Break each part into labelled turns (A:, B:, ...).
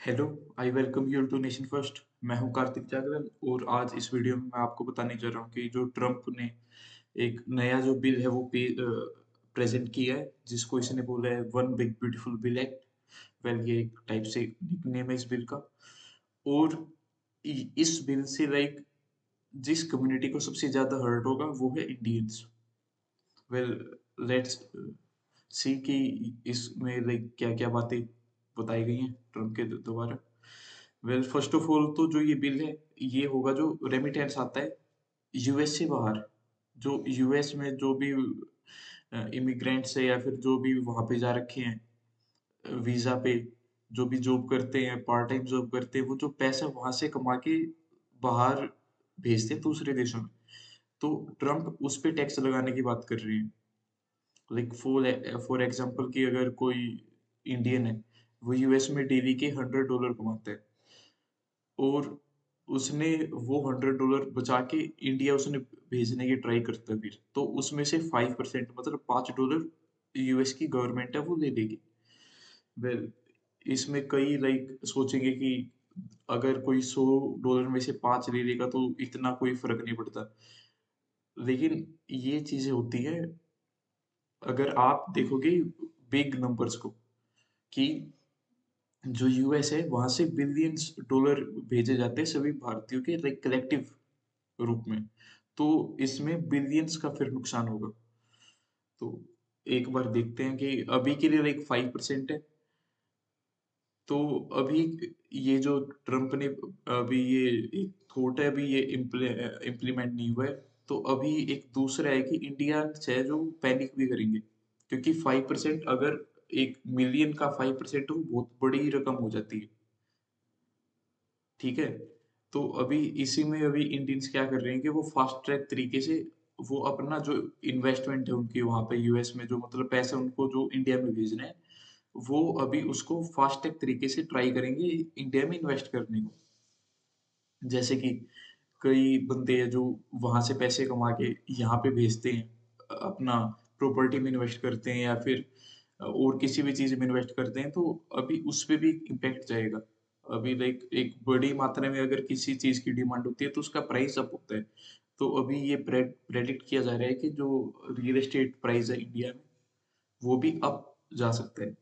A: Hello, I welcome you to Nation First. मैं हूं कार्तिक जागरण और आज इस वीडियो में मैं आपको बताने जा रहा हूं कि जो ट्रम्प ने एक नया जो बिल है वो प्रेजेंट किया है, जिसको इसने बोला है one big beautiful bill act. Well, ये एक टाइप से निकनेम है इस बिल का। और इस बिल से जिस कम्युनिटी को सबसे ज्यादा हर्ट होगा वो है इंडियंस। वेल, लेट्स सी कि इसमें क्या क्या बातें बताई गई हैं ट्रम्प के द्वारा। वेल, फर्स्ट ऑफ ऑल तो जो ये बिल है, ये होगा जो रेमिटेंस आता है यूएस से बाहर। जो यूएस में जो भी इमिग्रेंट्स है या फिर जो भी वहां पे जा रखे हैं वीजा पे, जो भी जॉब करते हैं, पार्ट टाइम जॉब करते हैं, वो जो पैसा वहां से कमा के बाहर भेजते हैं दूसरे देशों में। तो ट्रम्प उस पे टैक्स लगाने की बात कर रहे हैं। फॉर एग्जांपल कि अगर कोई इंडियन है, वो यूएस में डेली के $100 कमाता है और उसने वो $100 बचा के इंडिया उसने भेजने की ट्राई करता है, फिर तो उसमें से 5% मतलब $5 यूएस की गवर्नमेंट है वो ले लेगी। वेल, इसमें कई सोचेंगे कि अगर कोई $100 में से 5 ले लेगा तो इतना कोई फर्क नहीं पड़ता। लेकिन ये चीजें होती है अगर आप देखोगे बिग नंबर्स को, कि जो यूएस है वहां से बिलियंस डॉलर भेजे जाते हैं सभी भारतीयों के कलेक्टिव रूप में। तो इसमें बिलियंस का फिर नुकसान होगा। तो एक बार देखते हैं कि अभी के लिए 5% है। तो अभी ये जो ट्रम्प ने अभी ये एक थोट है, अभी ये इम्प्लीमेंट नहीं हुआ है। तो अभी एक दूसरा है कि इंडिया है जो पैनिक भी करेंगे, क्योंकि 5% अगर 1 मिलियन का 5% हो बहुत बड़ी रकम हो जाती है। ठीक है। तो अभी इसी में अभी इंडियंस क्या कर रहे हैं कि वो फास्ट ट्रैक तरीके से वो अपना जो इन्वेस्टमेंट है उनकी वहां पे यूएस में, जो मतलब पैसा उनको जो इंडिया में भेजना है, वो अभी उसको फास्ट ट्रैक तरीके से ट्राई करेंगे इंडिया में इन्वेस्ट करने को। जैसे कि कई बंदे हैं जो वहां से पैसे कमा के यहाँ पे भेजते हैं, अपना प्रॉपर्टी में इन्वेस्ट करते हैं या फिर और किसी भी चीज में इन्वेस्ट करते हैं, तो अभी उस पे भी इम्पैक्ट जाएगा। अभी एक बड़ी मात्रा में अगर किसी चीज की डिमांड होती है तो उसका प्राइस अप होता है। तो अभी ये प्रेडिक्ट किया जा रहा है कि जो रियल एस्टेट प्राइस है इंडिया में वो भी अप जा सकता है।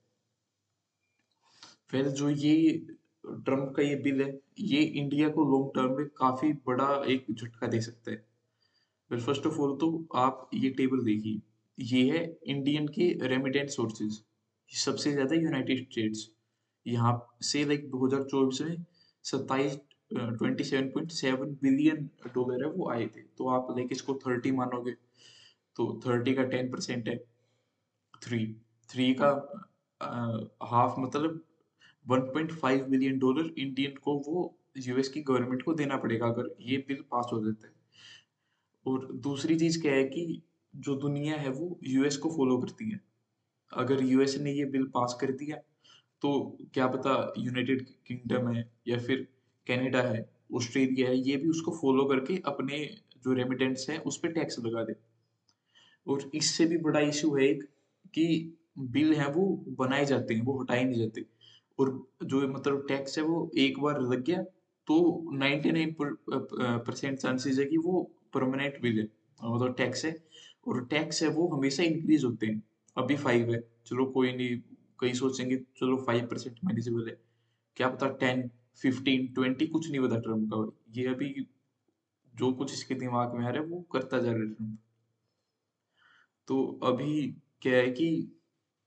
A: फिर जो ये ट्रम्प का ये बिल है, ये इंडिया को लॉन्ग टर्म में काफी बड़ा एक झटका दे सकता है। फिर फर्स्ट ऑफ ऑल तो आप ये टेबल देखिए, ये है इंडियन के रेमिटेंट सोर्सेज। सबसे ज्यादा यूनाइटेड स्टेट्स, यहाँ से 2024 में 27 $27.7 बिलियन है वो आए थे। तो आप इसको 30 मानोगे तो 30 का 10% है थ्री। थ्री का हाफ मतलब $1.5 बिलियन इंडियन को वो यूएस की गवर्नमेंट को देना पड़ेगा अगर ये बिल पास हो जाता है। और दूसरी चीज क्या है कि जो दुनिया है वो यूएस को फॉलो करती है। अगर यूएस ने ये बिल पास कर दिया तो क्या पता यूनाइटेड किंगडम है या फिर कनाडा है, ऑस्ट्रेलिया है, ये भी उसको फॉलो करके अपने जो रेमिटेंट्स हैं उस पर टैक्स लगा दे। और इससे भी बड़ा इशू है एक, कि बिल है वो बनाए जाते हैं, वो हटाए नहीं जाते। और जो मतलब टैक्स है वो एक बार लग गया तो 99% चांसेस है कि वो परमानेंट बिल है, मतलब टैक्स है। और टैक्स है वो हमेशा इंक्रीज होते हैं। अभी 5 है, चलो कोई नहीं, कई सोचेंगे चलो 5% मैनेजेबल है, क्या पता 10, 15, 20 कुछ नहीं पता ट्रम्प का। ये अभी जो कुछ इसके दिमाग में आ रहा है वो करता जा रहा है ट्रम्प। तो अभी क्या है कि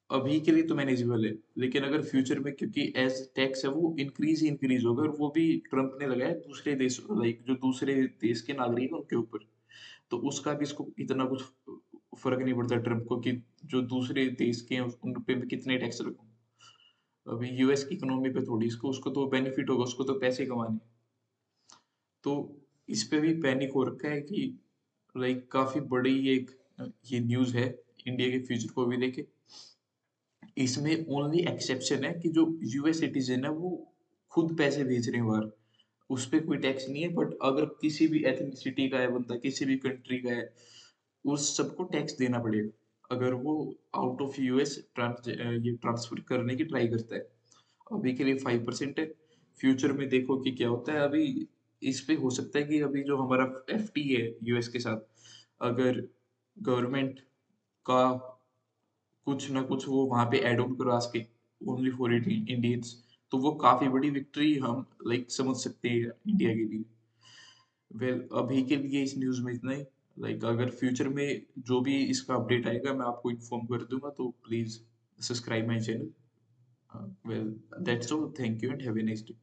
A: अभी के लिए तो मैनेजेबल है, लेकिन अगर फ्यूचर में, क्योंकि एज टैक्स है वो इंक्रीज ही इंक्रीज होगा, और वो भी ट्रम्प ने लगाया दूसरे देश जो दूसरे देश के नागरिक हैं उनके ऊपर। तो उसका भी इसको इतना कुछ फर्क नहीं पड़ता ट्रम्प को कि जो दूसरे देश के हैं उन पे भी कितने टैक्स लगूं। अभी यूएस की इकोनॉमी पे थोड़ी, इसको उसको तो बेनिफिट होगा, उसको तो पैसे कमाने। तो इस पे भी पैनिक हो रखा है कि काफी बड़ी एक ये न्यूज है इंडिया के फ्यूचर को भी लेके। इसमें ओनली एक्सेप्शन है कि जो यूएस सिटीजन है वो खुद पैसे भेज रहे हैं बाहर, उस पे कोई टैक्स नहीं है। बट अगर किसी भी एथनिसिटी का है बंदा, किसी भी कंट्री का है, उस सबको टैक्स देना पड़ेगा अगर वो आउट ऑफ यूएस ये ट्रांसफर करने की ट्राई करता है। अभी के लिए 5% है। फ्यूचर में देखो कि क्या होता है। अभी इस पे हो सकता है कि अभी जो हमारा एफटी है यूएस के साथ, अगर गवर्नमेंट का कुछ ना कुछ वो वहां पे ऐड ऑन करवा सके ओनली फॉर इंडियंस, तो वो काफी बड़ी विक्ट्री हम लाइक समझ सकते हैं इंडिया के लिए। वेल अभी के लिए इस न्यूज़ में इतना ही। लाइक अगर फ्यूचर में जो भी इसका अपडेट आएगा मैं आपको इन्फॉर्म कर दूंगा, तो please subscribe my channel. Well that's all, thank you and have a nice day.